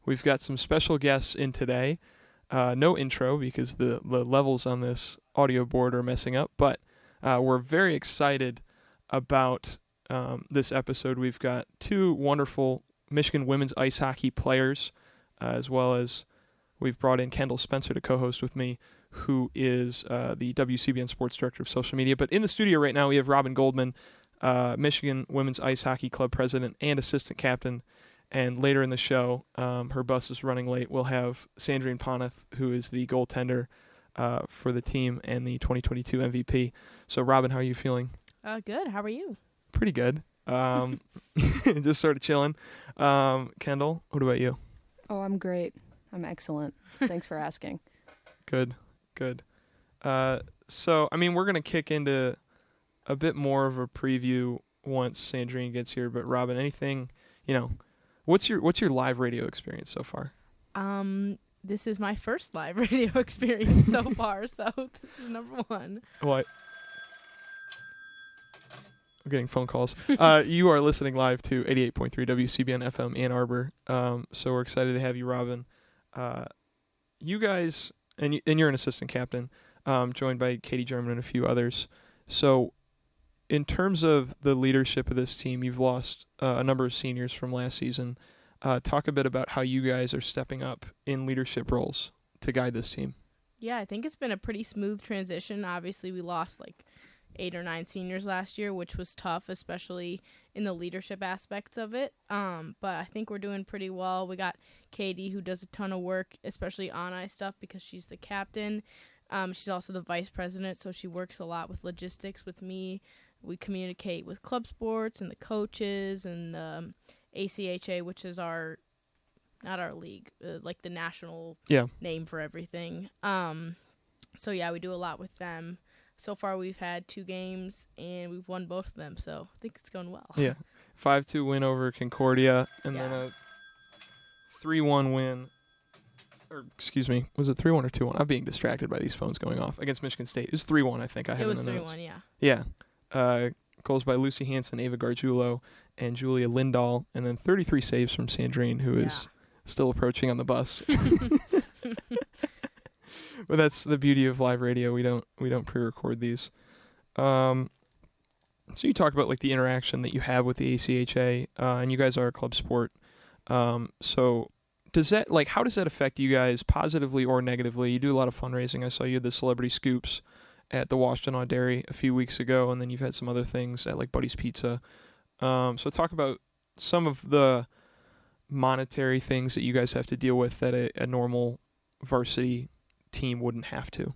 we've got some special guests in today. No intro because the levels on this audio board are messing up, but we're very excited about this episode. We've got two wonderful Michigan women's ice hockey players, as well as we've brought in Kendall Spencer to co-host with me, who is the WCBN Sports Director of Social Media. But in the studio right now, we have Robin Goldman, Michigan Women's Ice Hockey Club President and Assistant Captain. And later in the show, her bus is running late. We'll have Sandrine Ponnath, who is the goaltender for the team and the 2022 MVP. So, Robin, how are you feeling? Good. How are you? Pretty good. Just sort of chilling. Kendall, what about you? Oh, I'm great. I'm excellent. Thanks for asking. Good. So, I mean, we're going to kick into a bit more of a preview once Sandrine gets here. But, Robin, anything, what's your live radio experience so far? This is my first live radio experience so far, so this is number one. What? I'm getting phone calls. You are listening live to 88.3 WCBN-FM Ann Arbor. So we're excited to have you, Robin. You guys, and you're an assistant captain, joined by Katie German and a few others. So in terms of the leadership of this team, you've lost a number of seniors from last season. Talk a bit about how you guys are stepping up in leadership roles to guide this team. Yeah, I think it's been a pretty smooth transition. Obviously, we lost 8 or 9 seniors last year, which was tough, especially in the leadership aspects of it. But I think we're doing pretty well. We got Katie, who does a ton of work, especially on ice stuff, because she's the captain. She's also the vice president, so she works a lot with logistics with me. We communicate with club sports and the coaches and the ACHA, which is not our league, the national name for everything. So yeah, we do a lot with them. So far, we've had 2 games, and we've won both of them, so I think it's going well. Yeah, 5-2 win over Concordia, and then a 3-1 win. Or, excuse me, was it 3-1 or 2-1? I'm being distracted by these phones going off. Against Michigan State. It was 3-1, I think. It was 3-1, yeah. Yeah. Goals by Lucy Hansen, Ava Gargiulo, and Julia Lindahl, and then 33 saves from Sandrine, who is still approaching on the bus. But that's the beauty of live radio. We don't pre-record these. So you talk about the interaction that you have with the ACHA, and you guys are a club sport. So does that how does that affect you guys positively or negatively? You do a lot of fundraising. I saw you had the Celebrity Scoops at the Washtenaw Dairy a few weeks ago, and then you've had some other things at Buddy's Pizza. So talk about some of the monetary things that you guys have to deal with that a normal varsity team wouldn't have to.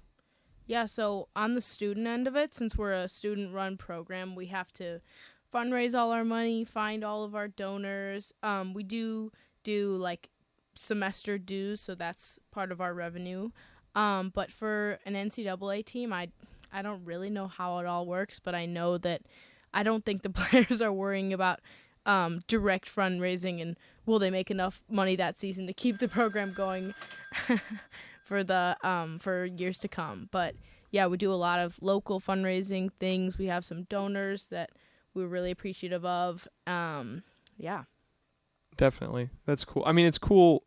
Yeah, so on the student end of it, since we're a student-run program, we have to fundraise all our money, find all of our donors. We do semester dues, so that's part of our revenue. But for an NCAA team, I don't really know how it all works, but I know that I don't think the players are worrying about direct fundraising and will they make enough money that season to keep the program going for years to come. But yeah, we do a lot of local fundraising things. We have some donors that we're really appreciative of. Yeah. Definitely. That's cool. I mean, it's cool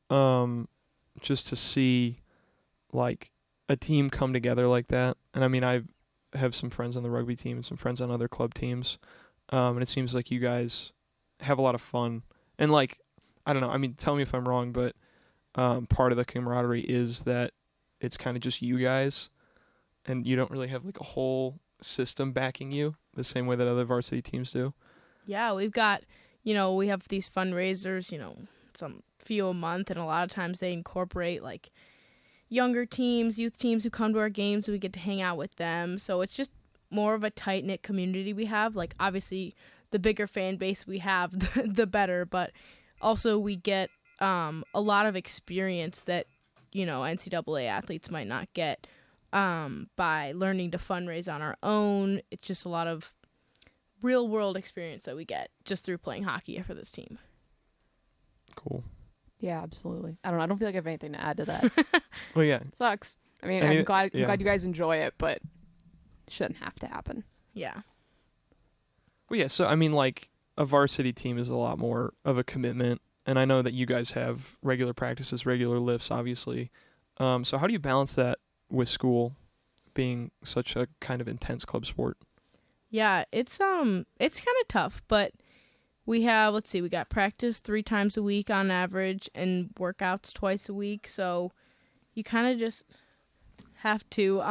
just to see a team come together like that. And I mean, I have some friends on the rugby team and some friends on other club teams. And it seems like you guys have a lot of fun. And I don't know, I mean, tell me if I'm wrong, but part of the camaraderie is that it's kind of just you guys and you don't really have a whole system backing you the same way that other varsity teams do. Yeah, we've got, we have these fundraisers, some few a month, and a lot of times they incorporate younger teams, youth teams who come to our games, so we get to hang out with them. So it's just more of a tight-knit community we have. Obviously, the bigger fan base we have, the better, but also we get a lot of experience that, NCAA athletes might not get by learning to fundraise on our own. It's just a lot of real-world experience that we get just through playing hockey for this team. Cool. Yeah, absolutely. I don't feel like I have anything to add to that. Well, yeah. Sucks. I mean, I'm glad you guys enjoy it, but it shouldn't have to happen. Yeah. Well, yeah, so I mean, a varsity team is a lot more of a commitment, and I know that you guys have regular practices, regular lifts, obviously. So how do you balance that with school being such a kind of intense club sport? Yeah, it's kind of tough, but we got practice 3 times a week on average and workouts twice a week. So you kind of just have to,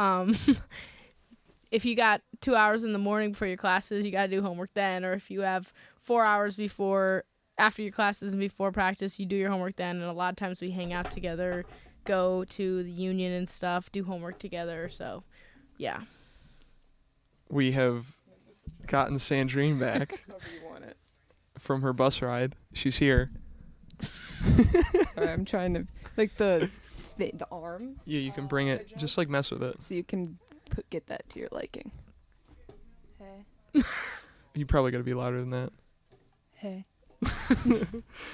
if you got 2 hours in the morning before your classes, you got to do homework then. Or if you have 4 hours after your classes and before practice, you do your homework then. And a lot of times we hang out together, go to the union and stuff, do homework together. So, yeah. We have gotten Sandrine back from her bus ride. She's here. Sorry, I'm trying to, like, the arm. Yeah, you can bring it. Just, like, mess with it. So you can get that to your liking. Hey. You probably got to be louder than that. Hey.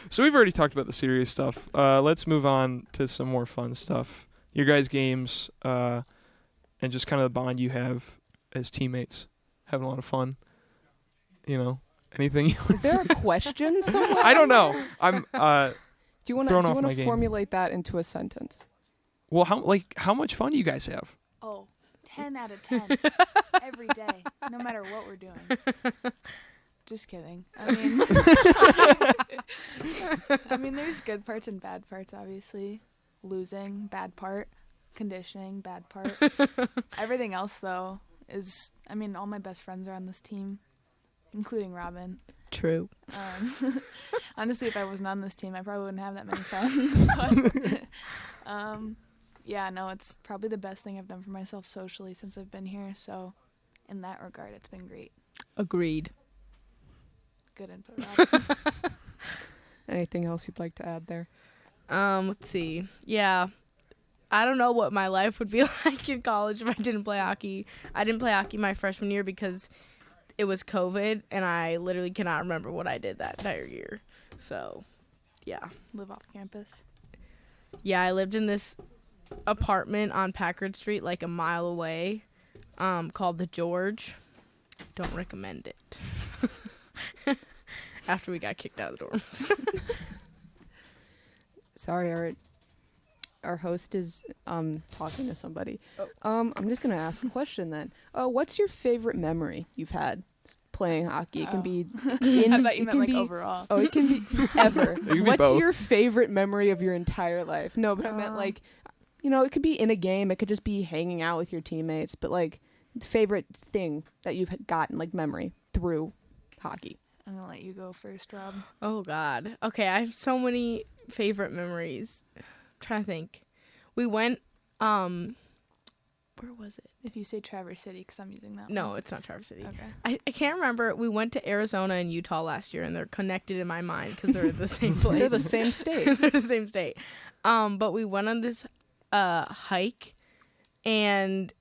So we've already talked about the serious stuff. Let's move on to some more fun stuff. Your guys' games, and just kind of the bond you have as teammates. Having a lot of fun. You know, anything? Is there a question somewhere? I don't know. I'm do you want to formulate game. That into a sentence? Well, how much fun do you guys have? Oh, 10 out of 10 every day, no matter what we're doing. Just kidding. I mean, there's good parts and bad parts, obviously. Losing, bad part. Conditioning, bad part. Everything else, though, is, all my best friends are on this team, including Robin. True. Honestly, if I wasn't on this team, I probably wouldn't have that many friends. But, yeah, no, it's probably the best thing I've done for myself socially since I've been here. So, in that regard, it's been great. Agreed. Good input, Robin. Anything else you'd like to add there? Let's see. Yeah. I don't know what my life would be like in college if I didn't play hockey. I didn't play hockey my freshman year because it was COVID, and I literally cannot remember what I did that entire year. So, yeah. Live off campus. Yeah, I lived in this apartment on Packard Street, like a mile away, called the George. Don't recommend it. After we got kicked out of the dorms. Sorry, our host is talking to somebody. I'm just gonna ask a question then. What's your favorite memory you've had playing hockey? It can be. I thought you meant like overall. Oh, it can be ever. What's both. Your favorite memory of your entire life? No, but I meant like, it could be in a game. It could just be hanging out with your teammates. But like, favorite thing that you've gotten like memory through hockey. I'm gonna let you go first, Rob. Oh God. Okay, I have so many favorite memories. I'm trying to think. We went. Where was it? If you say Traverse City, because I'm using that. No, one. it's not Traverse City. Okay. I can't remember. We went to Arizona and Utah last year, and they're connected in my mind because they're the same place. They're the same state. They're the same state. But we went on this hike, and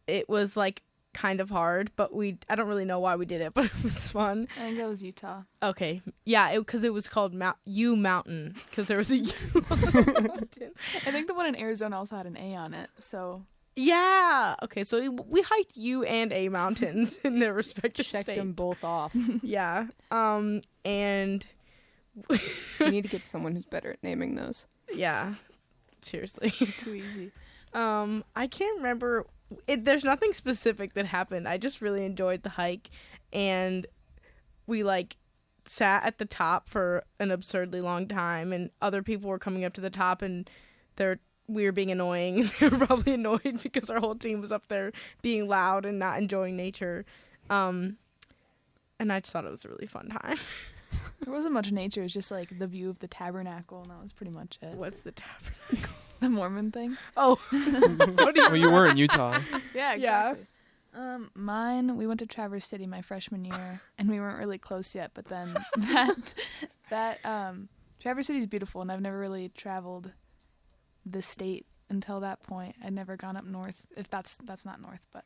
it was like kind of hard, but I don't really know why we did it, but it was fun. I think that was Utah. Okay. Yeah, because it was called U Mountain, because there was a U on the mountain. I think the one in Arizona also had an A on it, so... Yeah. Okay, so we hiked U and A mountains in their respective Checked states. them both off. Yeah. And... We need to get someone who's better at naming those. Yeah. Seriously. Too easy. I can't remember... There's nothing specific that happened. I just really enjoyed the hike, and we like sat at the top for an absurdly long time, and other people were coming up to the top, and we were being annoying. They were probably annoyed because our whole team was up there being loud and not enjoying nature. And I just thought it was a really fun time. There wasn't much nature. It was just like the view of the tabernacle, and that was pretty much it. What's the tabernacle? The Mormon thing. Oh. Well, you were in Utah. Yeah, exactly. Yeah. Mine, we went to Traverse City my freshman year, and we weren't really close yet, but then Traverse City is beautiful, and I've never really traveled the state until that point. I'd never gone up north, if that's not north, but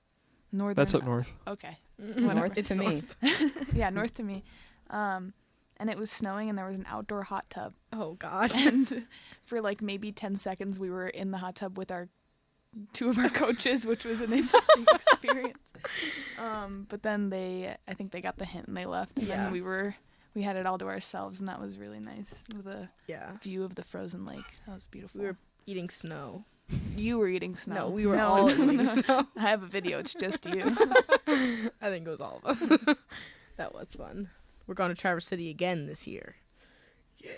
northern. That's up north. Okay. North to me. Yeah, north to me. And it was snowing, and there was an outdoor hot tub. Oh, gosh. And for like maybe 10 seconds, we were in the hot tub with two of our coaches, which was an interesting experience. But then I think they got the hint, and they left. And then we were we had it all to ourselves, and that was really nice with a view of the frozen lake. That was beautiful. We were eating snow. You were eating snow. No, we were all eating snow. I have a video. It's just you. I think it was all of us. That was fun. We're going to Traverse City again this year. Yeah.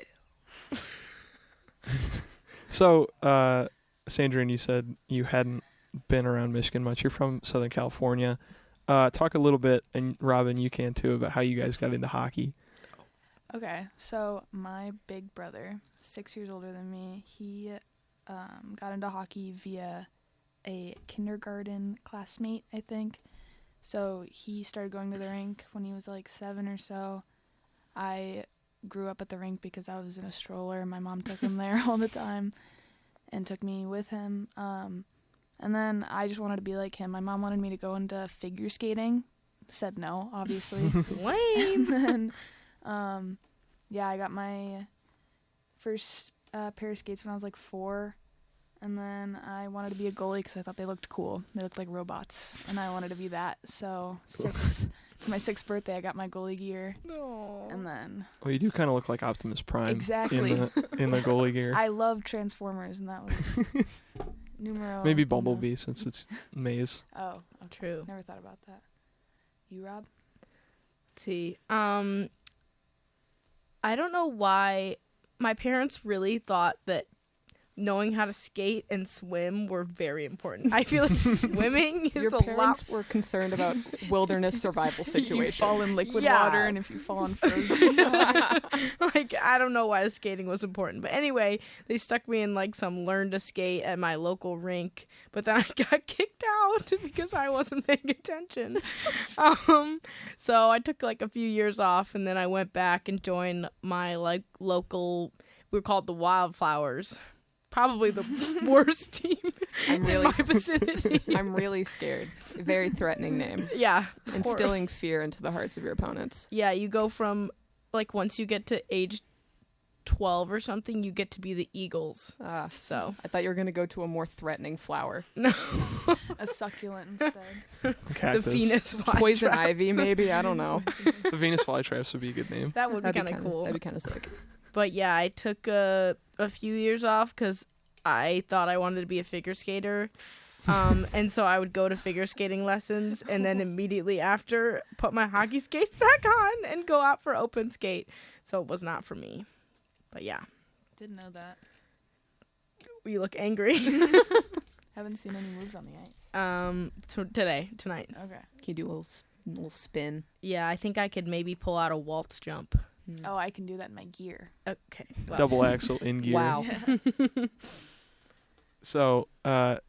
So, Sandrine, you said you hadn't been around Michigan much. You're from Southern California. Talk a little bit, and Robin, you can too, about how you guys got into hockey. Okay, so my big brother, 6 years older than me, he got into hockey via a kindergarten classmate, I think. So he started going to the rink when he was like 7 or so. I grew up at the rink because I was in a stroller. My mom took him there all the time and took me with him. And then I just wanted to be like him. My mom wanted me to go into figure skating. Said no, obviously. Lame. And then, I got my first pair of skates when I was like 4. And then I wanted to be a goalie because I thought they looked cool. They looked like robots, and I wanted to be that. So for my 6th birthday, I got my goalie gear. No. And then... Well, you do kind of look like Optimus Prime. Exactly. In the goalie gear. I love Transformers, and that was numero... Maybe Bumblebee, since it's Maze. Oh, true. Never thought about that. You, Rob? Let's see. I don't know why my parents really thought that knowing how to skate and swim were very important. I feel like swimming is Your a lot. parents were concerned about wilderness survival situations. You fall in liquid Yeah. water, and if you fall in frozen. Like, I don't know why skating was important. But anyway, they stuck me in like some learn to skate at my local rink. But then I got kicked out because I wasn't paying attention. So I took like a few years off, and then I went back and joined my like local, we were called the Wildflowers. Probably the worst team in my vicinity. I'm really scared. Very threatening name. Yeah. Instilling fear into the hearts of your opponents. Yeah, you go from, like, once you get to age 12 or something, you get to be the Eagles. So I thought you were going to go to a more threatening flower. No. A succulent instead. Cactus. The Venus flytraps. Poison ivy, maybe? I don't know. The Venus flytraps would be a good name. That would be kind of cool. That'd be kind of sick. But yeah, I took a few years off because I thought I wanted to be a figure skater. And so I would go to figure skating lessons and then immediately after put my hockey skates back on and go out for open skate. So it was not for me. But yeah. Didn't know that. You look angry. Haven't seen any moves on the ice. Tonight. Okay. Can you do a little spin? Yeah, I think I could maybe pull out a waltz jump. Oh, I can do that in my gear. Okay. Double axle in gear. Wow. So,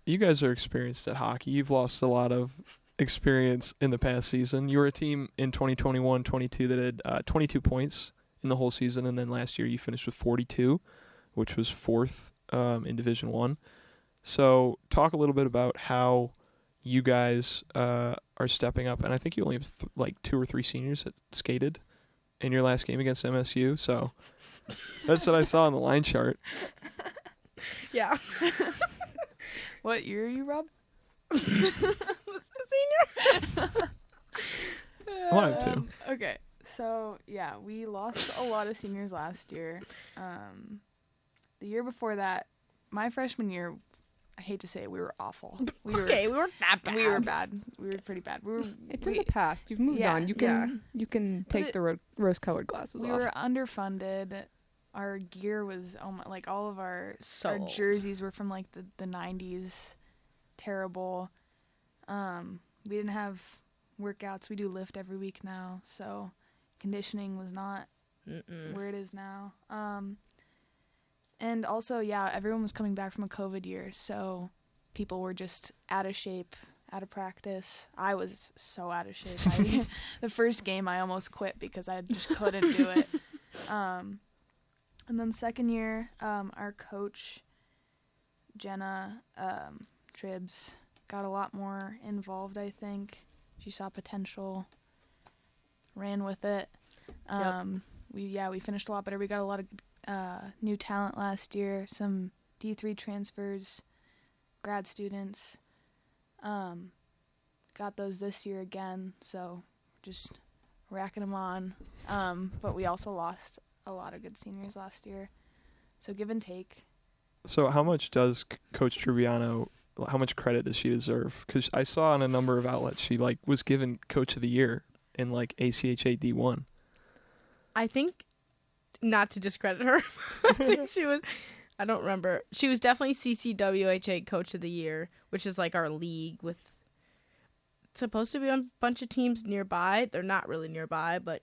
you guys are experienced at hockey. You've lost a lot of experience in the past season. You were a team in 2021-22 that had 22 points in the whole season, and then last year you finished with 42, which was 4th in Division I. So, talk a little bit about how you guys are stepping up, and I think you only have like 2 or 3 seniors that skated in your last game against MSU, so that's what I saw on the line chart. Yeah. What year are you, Rob? Senior? Well, I have 2. Okay, so yeah, we lost a lot of seniors last year. The year before that, my freshman year, I hate to say it, we were awful. We weren't that bad. We were bad. We were pretty bad. It's in the past. You've moved on. You can take the rose-colored glasses off. We were underfunded. Our gear was like all of our jerseys were from like the 90s. Terrible. We didn't have workouts. We do lift every week now, so conditioning was not where it is now. And also, yeah, everyone was coming back from a COVID year, so people were just out of shape, out of practice. I was so out of shape. The first game, I almost quit because I just couldn't do it. And then second year, our coach, Jenna Tribbs, got a lot more involved, I think. She saw potential, ran with it. We finished a lot better. We got a lot of new talent last year, some D3 transfers, grad students. Got those this year again, so just racking them on. But we also lost a lot of good seniors last year. So give and take. So how much does Coach Trubiano, how much credit does she deserve? Because I saw on a number of outlets she was given Coach of the Year in ACHA D1. I think, not to discredit her, I think she was, I don't remember. She was definitely CCWHA Coach of the Year, which is our league with, it's supposed to be on a bunch of teams nearby. They're not really nearby, but,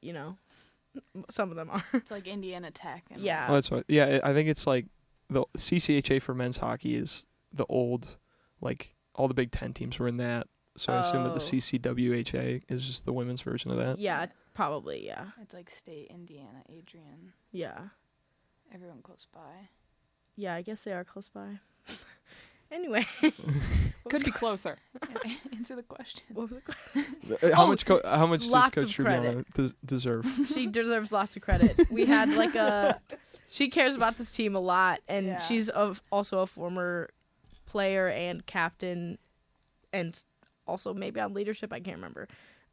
some of them are. It's like Indiana Tech. And Yeah. Oh, that's right. Yeah, I think it's the CCHA for men's hockey is the old, all the Big Ten teams were in that. So I assume that the Oh. CCWHA is just the women's version of that. Yeah, probably, yeah. It's like State, Indiana, Adrian, Yeah. everyone close by. Yeah, I guess they are close by. Anyway. Could be closer. Answer the question. What was it? How much does lots Coach of Trubiano deserve? She deserves lots of credit. We had she cares about this team a lot, and Yeah. she's also a former player and captain, and also maybe on leadership. I can't remember.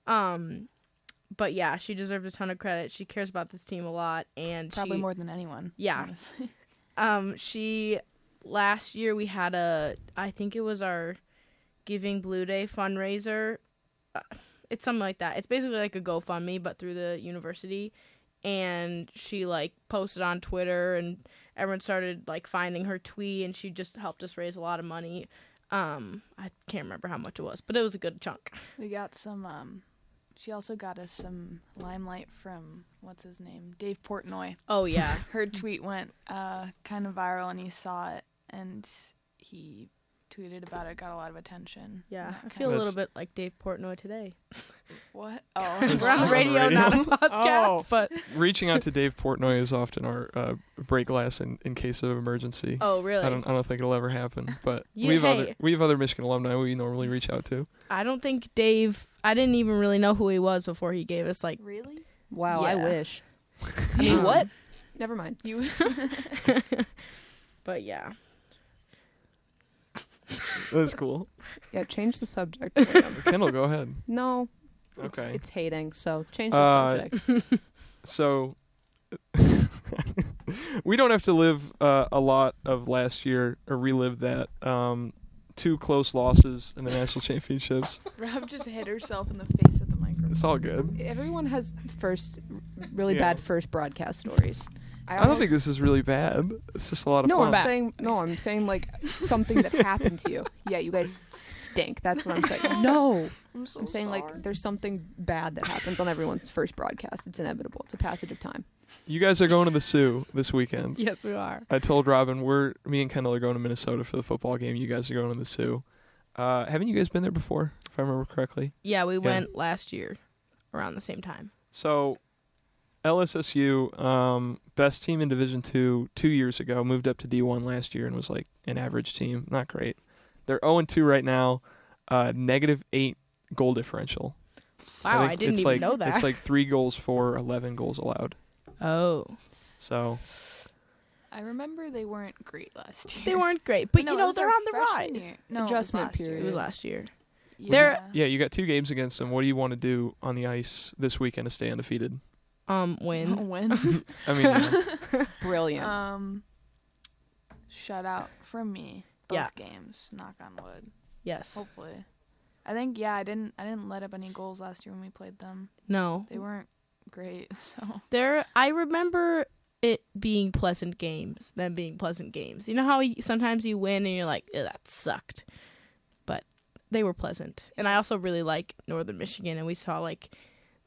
But yeah, she deserves a ton of credit. She cares about this team a lot, and Probably more than anyone. Yeah. Honestly. Last year we had I think it was our Giving Blue Day fundraiser. It's something like that. It's basically like a GoFundMe, but through the university. And she posted on Twitter, and everyone started finding her tweet, and she just helped us raise a lot of money. I can't remember how much it was, but it was a good chunk. We got some, she also got us some limelight from, what's his name? Dave Portnoy. Oh yeah. Her tweet went kind of viral, and he saw it, and he tweeted about it, got a lot of attention. Yeah, I feel a little bit like Dave Portnoy today. What? Oh. We're on the radio, not a podcast, but... Reaching out to Dave Portnoy is often our break glass in case of emergency. Oh, really? I don't think it'll ever happen, but You- we have other Michigan alumni we normally reach out to. I don't think Dave... I didn't even really know who he was before he gave us, Really? Wow, I Yeah. wish. I mean, what? Never mind. You? But yeah. That's cool. Yeah, change the subject. Kendall, go ahead. No. Okay. It's hating, so change the subject. So we don't have to live a lot of last year or relive that. 2 close losses in the national championships. Rob just hit herself in the face with the microphone. It's all good. Everyone has really Yeah. bad first broadcast stories. I don't think this is really bad. It's just a lot of No, fun. I'm saying something that happened to you. Yeah, you guys stink. That's what I'm saying. No. I'm so I'm saying there's something bad that happens on everyone's first broadcast. It's inevitable. It's a passage of time. You guys are going to the Sioux this weekend. Yes, we are. I told Robin me and Kendall are going to Minnesota for the football game. You guys are going to the Sioux. Haven't you guys been there before, if I remember correctly? Yeah, we went last year around the same time. So LSSU, best team in Division II 2 years ago, moved up to D1 last year and was an average team. Not great. They're 0-2 right now, -8 goal differential. Wow, I think didn't it's even know that. It's 3 goals for 11 goals allowed. Oh. So I remember they weren't great last year. They weren't great, but No, it was they're our on the freshman rise. year. No, Adjustment it was last period. It year. was last year. Yeah. yeah, you got 2 games against them. What do you want to do on the ice this weekend to stay undefeated? Win. Win. I mean, yeah. Brilliant. Shutout from me. Both Yeah. games. Knock on wood. Yes. Hopefully. I think I didn't let up any goals last year when we played them. No. They weren't great, so I remember it being pleasant games, them being pleasant games. You know how sometimes you win and you're like, ew, that sucked. But they were pleasant. And I also really like Northern Michigan, and we saw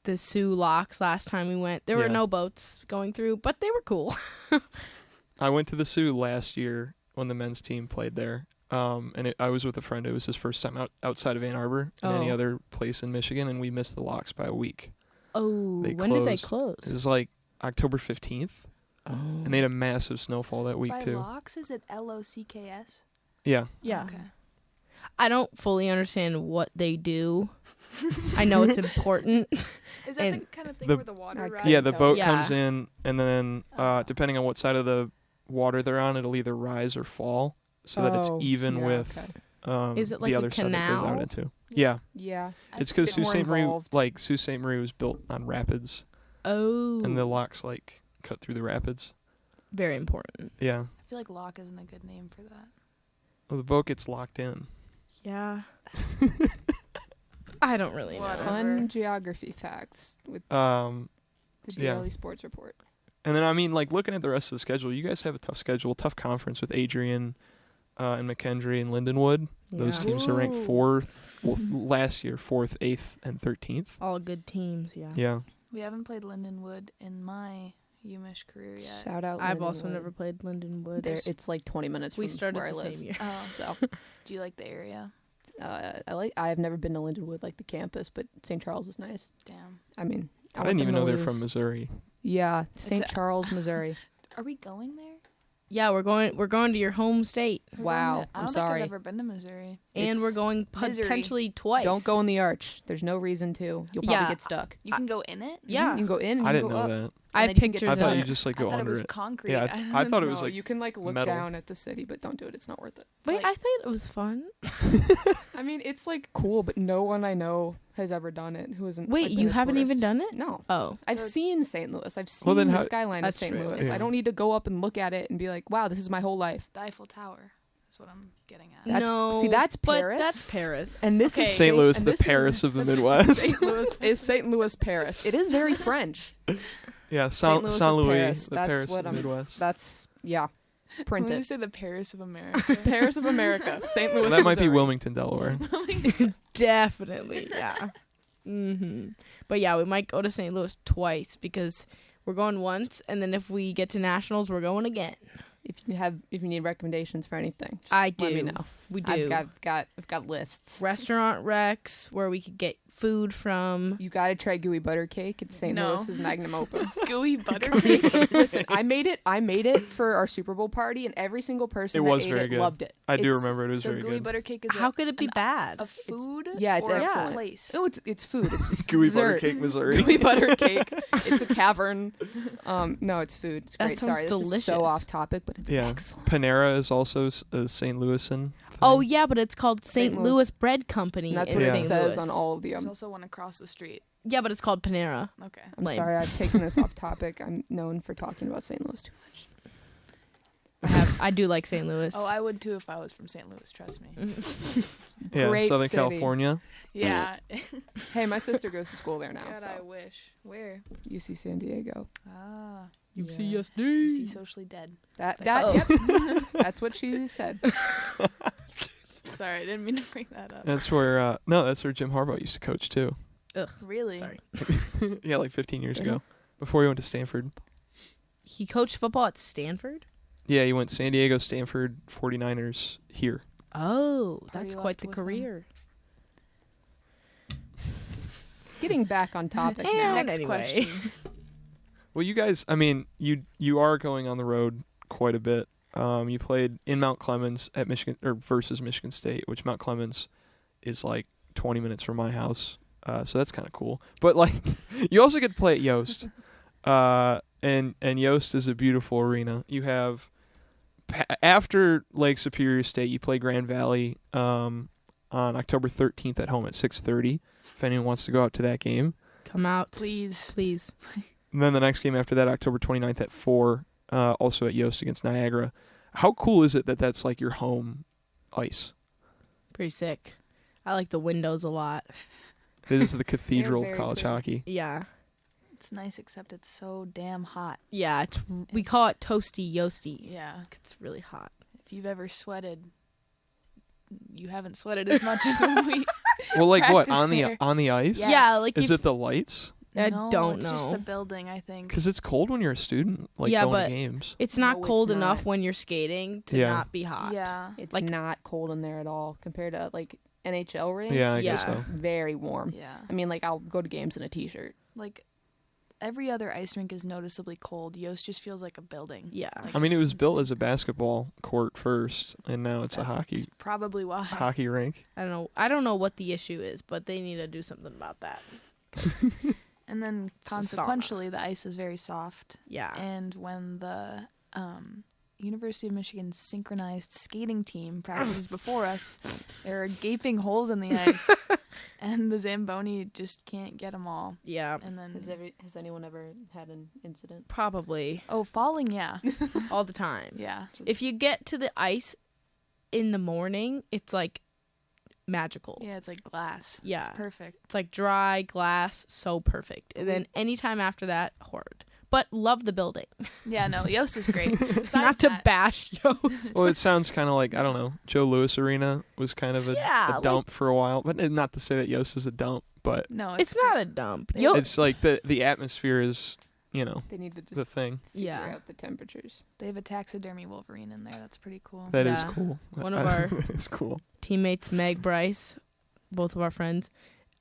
the Sioux locks last time we went. There were Yeah. no boats going through, but they were cool. I went to the Sioux last year when the men's team played there. And I was with a friend. It was his first time outside of Ann Arbor and any Oh. other place in Michigan, and we missed the locks by a week. Oh, They when did they closed. It close? was October 15th, and they had a massive snowfall that week by too. locks is it LOCKS? Yeah, Yeah. Okay. I don't fully understand what they do. I know it's important. Is that And the kind of thing the- where the water I rises? yeah. The so. boat Yeah. comes in, and then depending on what side of the water they're on, it'll either rise or fall, so that it's Oh, even yeah, with okay. Is it like the a other side that canal? goes out into. Yeah. Yeah. It's because a bit Sault more Ste. Marie, involved. like Sault Ste. Marie was built on rapids, Oh. and the locks like cut through the rapids. Very important. Yeah. I feel like lock isn't a good name for that. Well, the boat gets locked in. Yeah. I don't really know. Whatever. Fun geography facts with Um, the yeah. Daily Sports Report. and then I mean, like looking at the rest of the schedule, you guys have a tough schedule, tough conference with Adrian, and McKendree and Lindenwood. Those Yeah. teams are ranked Ooh. 4th. Well, last year, 4th, 8th, and 13th. All good teams, yeah. Yeah. We haven't played Lindenwood in my UMich career yet. Shout out. I've also Lindenwood. never played Lindenwood. There, it's like 20 minutes. We from started where the I live. same year. Oh, So do you like the area? I've never been to Lindenwood, like the campus, but St. Charles is nice. Damn. I mean, I want didn't them even to know they're lose. from Missouri. Yeah, St. a- Charles, Missouri. Are we going there? Yeah, we're going to your home state, We're Wow, going to- I I'm don't sorry. think I've ever been to Missouri. and we're It's going misery. potentially twice. Don't go in the arch. There's no reason to. You'll probably Yeah. get stuck. You can go in it? Yeah, You can go in. And I you didn't can know go up. that. I and have then you can get pictures I of thought it. you just like I go thought it under was it. concrete. Yeah, I thought it was No, like you can like look metal. down at the city, but don't do it. It's not worth it. Wait, like- I thought it was fun. I mean, it's like cool, but no one I know has ever done it who isn't. Wait, like, been you a haven't even tourist. done it? No. Oh, I've So- seen St. Louis. I've seen Well, then the how- skyline of That's St. true. Louis. Yeah. I don't need to go up and look at it and be like, wow, this is my whole life. The Eiffel Tower is what I'm getting at. That's- no. see, that's but Paris. that's Paris. And this Okay. is St. Louis, and the this is- Paris of the this is Midwest. St. Louis is St. Louis, Paris. It is very French. Yeah, St. Saint Louis is Louis, Paris. the That's Paris what of the I'm- Midwest. That's yeah. Print When you it. say the Paris of America. Paris of America, St. Louis. That might be Missouri. Wilmington, Delaware. Definitely, yeah. But yeah, we might go to St. Louis twice because we're going once, and then if we get to nationals, we're going again. If you need recommendations for anything, just I Let me do. know. We do. I've got lists. Restaurant recs where we could get food from. You gotta try gooey butter cake. It's St. No. Louis's magnum opus. Gooey butter cake. Listen, I made it for our Super Bowl party, and every single person It that was ate very it good. loved it. I do It's- remember it was So very gooey good. butter cake is How could it be bad? a food? yeah, it's or excellent. a place? Oh, it's food. It's Gooey butter dessert. cake, Missouri. Gooey butter cake. It's a cavern. No, it's food. It's That great. sounds Sorry, this is so delicious. off topic, but it's Yeah. excellent. Panera is also a St. Louisan. Oh yeah, but it's called St. St. Louis. Louis Bread Company. And that's in what Yeah. it St. says Louis. on all of the. There's also one across the street. Yeah, but it's called Panera. Okay. I'm lame. sorry, I've taken this off topic. I'm known for talking about St. Louis too I do like St. Louis. Oh, I would too if I was from St. Louis. Trust me. Yeah, Great Southern city. California. Yeah. much. Hey, my sister goes to school there now. God, So. I wish. Where? UC San Diego. Ah, Yeah. you UCSD. see socially dead. That Oh. yep. That's what she said. Sorry, I didn't mean to bring that up. That's where that's where Jim Harbaugh used to coach too. Really? Sorry. Yeah, like 15 years Yeah. ago, before he went to Stanford. He coached football at Stanford? Yeah, he went San Diego, Stanford, 49ers here. Oh, Party that's left quite the with him. career. Getting back on topic And now. Next anyway. question. Well, you guys, I mean, you are going on the road quite a bit. You played in Mount Clemens at Michigan versus Michigan State, which Mount Clemens is like 20 minutes from my house. So that's kind of cool. But like, you also get to play at Yost. And Yost is a beautiful arena. You have after Lake Superior State, you play Grand Valley on October 13th at home at 6:30. If anyone wants to go out to that game. Come out, Please. please. And then the next game after that, October 29th at 4, also at Yost against Niagara. How cool is it that that's like your home ice? Pretty sick. I like the windows a lot. It is the cathedral of very college pretty. hockey. Yeah. It's nice, except it's so damn hot. Yeah, we call it toasty yosty. Yeah. It's really hot. If you've ever sweated, you haven't sweated as much as when we. Well, like what Practice on the there. on the ice? Yes. Yeah, like Is if, it the lights? I No, don't it's just know. the building, I think. Because it's cold when you're a student, like Yeah, going but- to games. it's not No, it's cold not. enough when you're skating to Yeah. not be hot. Yeah. It's Like- not cold in there at all compared to like NHL rinks. Yeah, I Yeah. guess It's so. very warm. Yeah. I mean, like I'll go to games in a t-shirt. Like, every other ice rink is noticeably cold. Yost just feels like a building. Yeah. Like, I mean, it it's was built insane. as a basketball court first, and now it's a That's probably why. hockey rink. I don't know what the issue is, but they need to do something about that. And then It's a sauna. consequentially, the ice is very soft. Yeah. And when the University of Michigan's synchronized skating team practices before us. There are gaping holes in the ice, and the Zamboni just can't get them all. Yeah. And then Has anyone ever had an incident? Probably. falling, yeah, All the time. yeah. If you get to the ice in the morning, it's like magical. Yeah, it's like glass. Yeah. It's perfect. It's like dry glass, so perfect. And then anytime after that, horrid. But love the building. Yeah, no, Yost is great. Besides Not to that, bash Joe's. Well, it sounds kind of like, I don't know, Joe Louis Arena was kind of a dump for a while. But not to say that Yost is a dump, but no, It's not a dump. They- Yo, it's like the atmosphere is, They need to just the thing. figure Yeah. out the temperatures. They have a taxidermy Wolverine in there. That's pretty cool. That is Yeah. cool. One of our- That is cool. teammates Meg Bryce, both of our friends,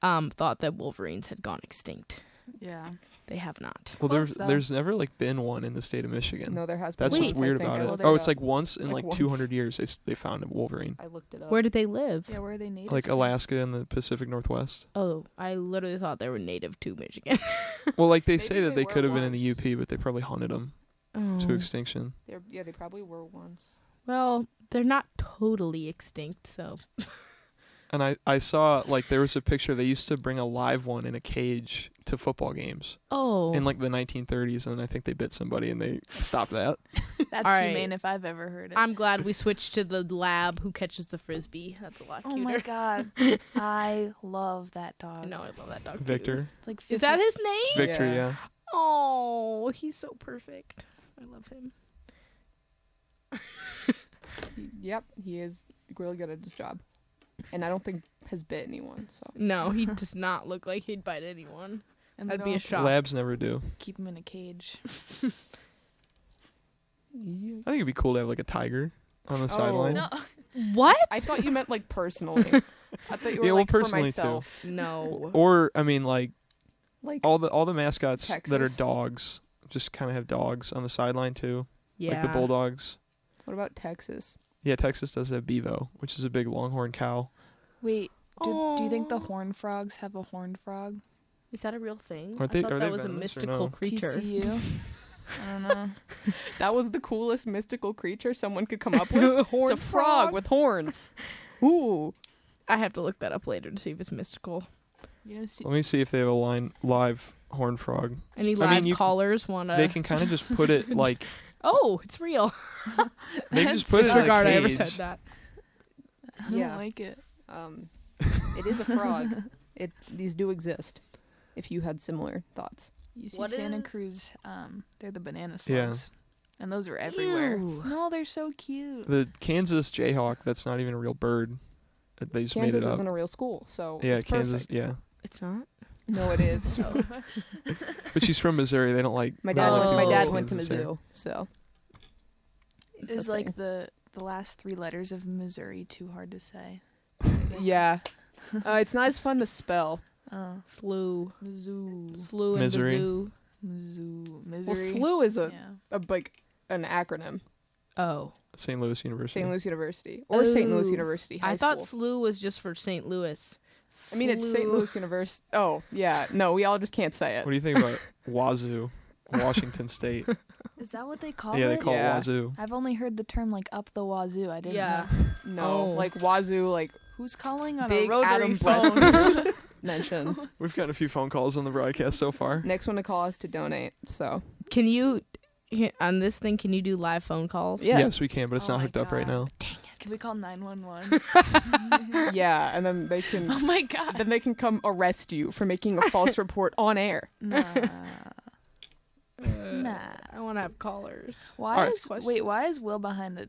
thought that Wolverines had gone extinct. Yeah. They have not. Well, Close, though. there's never like been one in the state of Michigan. No, there has been. That's Wait. what's weird about I it. looked Oh, it's up. like once in Like like once. 200 years they found a Wolverine. I looked it up. Where did they live? Yeah, where are they native Like to? Alaska and the Pacific Northwest. Oh, I literally thought they were native to Michigan. Well, like they Maybe say that they they were could have been in once. the UP, but they probably hunted them to Oh. extinction. They probably were once. Well, they're not totally extinct, so. And I saw like there was a picture. They used to bring a live one in a cage to football games Oh. in like the 1930s, and I think they bit somebody and they stopped that. That's All right. humane if I've ever heard it. I'm glad we switched to the lab who catches the frisbee. That's a lot Oh cuter. my god, I love that dog. I know, I love that dog too. Victor, It's like Is that his name? Victor, Yeah. yeah. Oh, he's so perfect. I love him. Yep, he is really good at his job, and I don't think has bit anyone. So No, he does not look like he'd bite anyone. And That'd they be a don't shock. Labs never do. keep him in a cage. I think it'd be cool to have like a tiger on the sideline. No, What? I thought you meant like personally. I thought you were Yeah, well, like for personally, too. myself. No. Or I mean, like Like all the mascots that are Texas. dogs just kind of have dogs on the sideline too, Yeah. like the bulldogs. what about Texas? Yeah, Texas does have Bevo, which is a big longhorn cow. wait. Do you think the Aw. horned frogs have a horned frog? Is that a real thing? Aren't I they- thought are that they was a venomous or mystical no? creature. TCU. I don't know. That was the coolest mystical creature someone could come up with. It's Horned a frog with horns. Ooh. I have to look that up later to see if it's mystical. You know, see, Let me see if they have a live horned frog. Any I mean, live you- callers want They to? can kind of just put it like Oh, it's real. they can just put it in a Disregard I ever cage. said that. I don't Yeah. like it. It is a frog. These do exist. If you had similar thoughts. You see What Santa is- Cruz, they're the banana Yeah. slugs. And those are everywhere. Ew. No, they're so cute. The Kansas Jayhawk, that's not even a real bird. They just Kansas made it up. isn't a real school, so Yeah, it's Kansas. perfect. Yeah, It's not. No, it is. but she's from Missouri. They don't like. My they dad don't like Oh. my people dad from went to Kansas there. Mizzou, so it's Is a like thing. the last three letters of Missouri too hard to say? Yeah. It's not as fun to spell. Slew. Mizzou. Slew and Misery. bazoo. Mizzou. Well, Missouri. SLU is Yeah. like an acronym. Oh. St. Louis University. St. Louis University or St. Louis Ooh. University High I thought School. slew was just for St. Louis. I mean, it's St. Slew. Louis University. Oh, yeah. No, we all just can't say it. What do you think about Wazoo, Washington State? Is that what they call Yeah, they it? call Yeah. it Wazoo. I've only heard the term like up the wazoo. I didn't Yeah. know. No, Oh. like Wazoo, like Who's calling on big a rotary Adam phone? Breast mention. We've gotten a few phone calls on the broadcast so far. Next one to call us to donate. So Can you, on this thing, can you do live phone calls? Yeah. Yes, we can, but it's Oh not my hooked up right God. now. Can we call 911? yeah, and then they can Oh my god. then they can come arrest you for making a false report on air. Nah. I want to have callers. Why Alright. is why is Will behind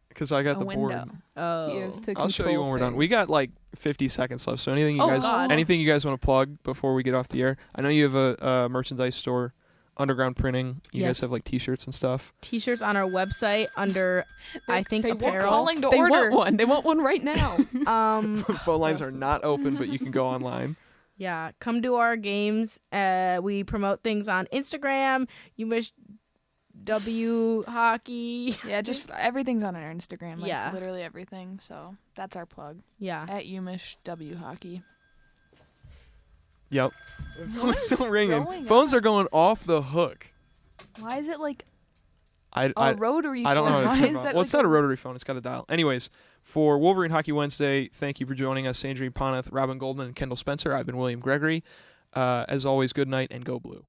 Because I got a the window? board. Oh. He is to I'll show you control when we're done. We things. got like 50 seconds left. So anything you Oh, guys, God. anything you guys want to plug before we get off the air? I know you have a merchandise store, Underground Printing. You Yes. guys have like T-shirts and stuff. T-shirts on our website under, I think, They want apparel. calling to They order. want one. They want one right now. Phone lines are not open, but you can go online. Yeah, come to our games. We promote things on Instagram. You wish W hockey. Yeah, just everything's on our Instagram. Like Yeah. literally everything. So that's our plug. Yeah. At Umish W Hockey. Yep. What It's still is ringing. going Phones on? are going off the hook. Why is it like Rotary I don't know phone. how to Why turn is it on. that Well, it's not a rotary phone. It's got a dial. Anyways, for Wolverine Hockey Wednesday, thank you for joining us, Sandrine Ponnath, Robin Goldman, and Kendall Spencer. I've been William Gregory. As always, good night and go blue.